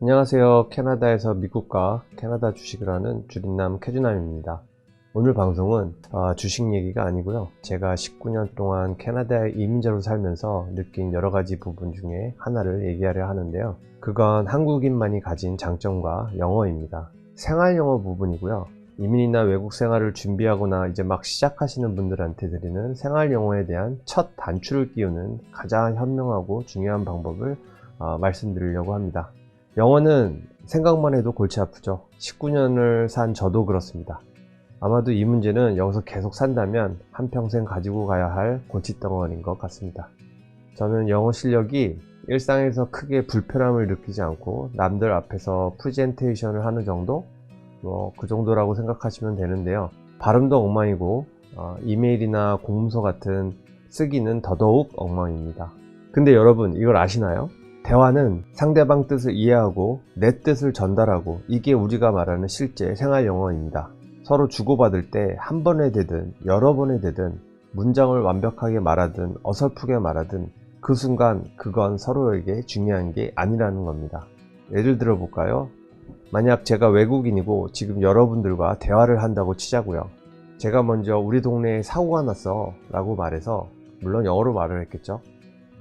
안녕하세요. 캐나다에서 미국과 캐나다 주식을 하는 주린남 캐주남입니다. 오늘 방송은 주식 얘기가 아니고요. 제가 19년 동안 캐나다의 이민자로 살면서 느낀 여러 가지 부분 중에 하나를 얘기하려 하는데요. 그건 한국인만이 가진 장점과 영어입니다. 생활 영어 부분이고요. 이민이나 외국 생활을 준비하거나 이제 막 시작하시는 분들한테 드리는 생활 영어에 대한 첫 단추를 끼우는 가장 현명하고 중요한 방법을 말씀드리려고 합니다. 영어는 생각만 해도 골치 아프죠. 19년을 산 저도 그렇습니다. 아마도 이 문제는 여기서 계속 산다면 한평생 가지고 가야 할 골칫덩어리인 것 같습니다. 저는 영어 실력이 일상에서 크게 불편함을 느끼지 않고 남들 앞에서 프레젠테이션을 하는 정도? 그 정도라고 생각하시면 되는데요. 발음도 엉망이고 이메일이나 공문서 같은 쓰기는 더더욱 엉망입니다. 근데 여러분 이걸 아시나요? 대화는 상대방 뜻을 이해하고 내 뜻을 전달하고, 이게 우리가 말하는 실제 생활 영어입니다. 서로 주고받을 때 한 번에 되든 여러 번에 되든 문장을 완벽하게 말하든 어설프게 말하든 그 순간 그건 서로에게 중요한 게 아니라는 겁니다. 예를 들어 볼까요? 만약 제가 외국인이고 지금 여러분들과 대화를 한다고 치자고요. 제가 먼저 우리 동네에 사고가 났어 라고 말해서, 물론 영어로 말을 했겠죠.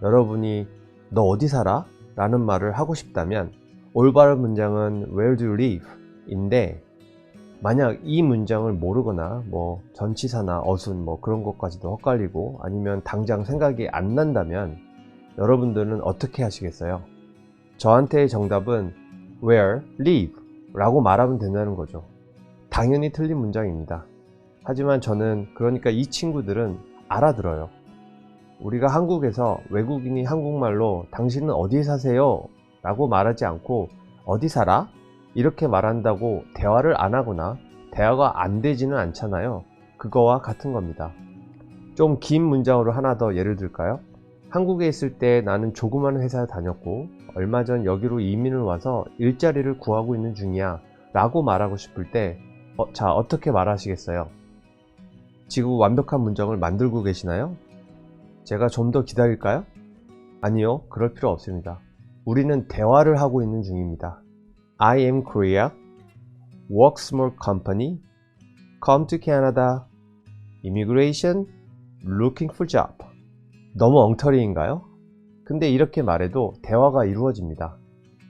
여러분이 너 어디 살아? 라는 말을 하고 싶다면 올바른 문장은 Where do you live? 인데, 만약 이 문장을 모르거나 전치사나 어순 그런 것까지도 헷갈리고 아니면 당장 생각이 안 난다면 여러분들은 어떻게 하시겠어요? 저한테의 정답은 Where live? 라고 말하면 된다는 거죠. 당연히 틀린 문장입니다. 하지만 저는, 그러니까 이 친구들은 알아들어요. 우리가 한국에서 외국인이 한국말로 당신은 어디 사세요? 라고 말하지 않고 어디 살아? 이렇게 말한다고 대화를 안 하거나 대화가 안 되지는 않잖아요. 그거와 같은 겁니다. 좀 긴 문장으로 하나 더 예를 들까요? 한국에 있을 때 나는 조그만 회사에 다녔고 얼마 전 여기로 이민을 와서 일자리를 구하고 있는 중이야 라고 말하고 싶을 때 자, 어떻게 말하시겠어요? 지금 완벽한 문장을 만들고 계시나요? 제가 좀 더 기다릴까요? 아니요, 그럴 필요 없습니다. 우리는 대화를 하고 있는 중입니다. I am Korea, work small company, come to Canada, immigration, looking for job. 너무 엉터리인가요? 근데 이렇게 말해도 대화가 이루어집니다.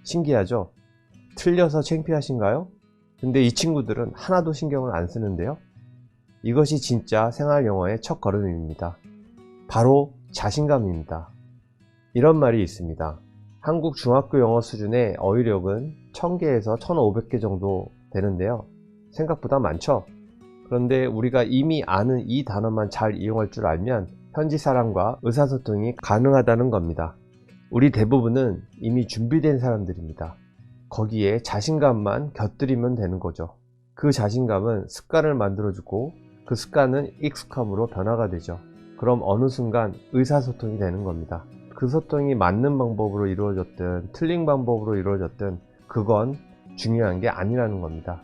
신기하죠? 틀려서 창피하신가요? 근데 이 친구들은 하나도 신경을 안 쓰는데요. 이것이 진짜 생활 영어의 첫 걸음입니다. 바로 자신감입니다. 이런 말이 있습니다. 한국 중학교 영어 수준의 어휘력은 1000개에서 1500개 정도 되는데요. 생각보다 많죠? 그런데 우리가 이미 아는 이 단어만 잘 이용할 줄 알면 현지 사람과 의사소통이 가능하다는 겁니다. 우리 대부분은 이미 준비된 사람들입니다. 거기에 자신감만 곁들이면 되는 거죠. 그 자신감은 습관을 만들어주고 그 습관은 익숙함으로 변화가 되죠. 그럼 어느 순간 의사소통이 되는 겁니다. 그 소통이 맞는 방법으로 이루어졌든 틀린 방법으로 이루어졌든 그건 중요한 게 아니라는 겁니다.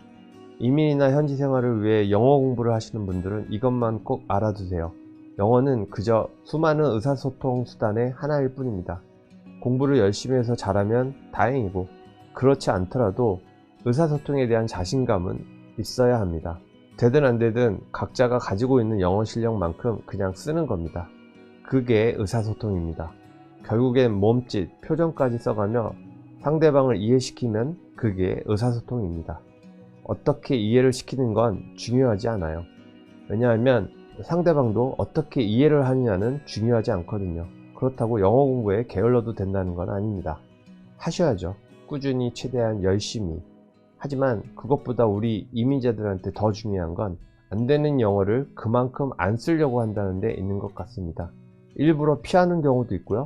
이민이나 현지 생활을 위해 영어 공부를 하시는 분들은 이것만 꼭 알아두세요. 영어는 그저 수많은 의사소통 수단의 하나일 뿐입니다. 공부를 열심히 해서 잘하면 다행이고, 그렇지 않더라도 의사소통에 대한 자신감은 있어야 합니다. 되든 안 되든 각자가 가지고 있는 영어 실력만큼 그냥 쓰는 겁니다. 그게 의사소통입니다. 결국엔 몸짓, 표정까지 써가며 상대방을 이해시키면 그게 의사소통입니다. 어떻게 이해를 시키는 건 중요하지 않아요. 왜냐하면 상대방도 어떻게 이해를 하느냐는 중요하지 않거든요. 그렇다고 영어 공부에 게을러도 된다는 건 아닙니다. 하셔야죠. 꾸준히, 최대한 열심히. 하지만 그것보다 우리 이민자들한테 더 중요한 건 안 되는 영어를 그만큼 안 쓰려고 한다는 데 있는 것 같습니다. 일부러 피하는 경우도 있고요.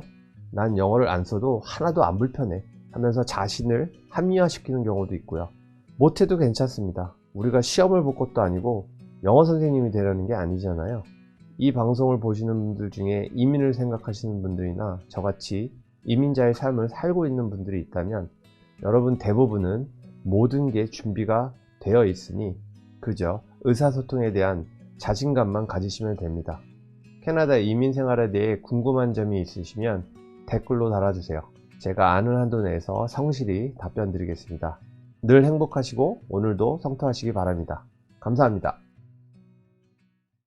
난 영어를 안 써도 하나도 안 불편해 하면서 자신을 합리화시키는 경우도 있고요. 못해도 괜찮습니다. 우리가 시험을 볼 것도 아니고 영어 선생님이 되려는 게 아니잖아요. 이 방송을 보시는 분들 중에 이민을 생각하시는 분들이나 저같이 이민자의 삶을 살고 있는 분들이 있다면 여러분 대부분은 모든 게 준비가 되어 있으니 그저 의사소통에 대한 자신감만 가지시면 됩니다. 캐나다 이민 생활에 대해 궁금한 점이 있으시면 댓글로 달아주세요. 제가 아는 한도 내에서 성실히 답변 드리겠습니다. 늘 행복하시고 오늘도 성토하시기 바랍니다. 감사합니다.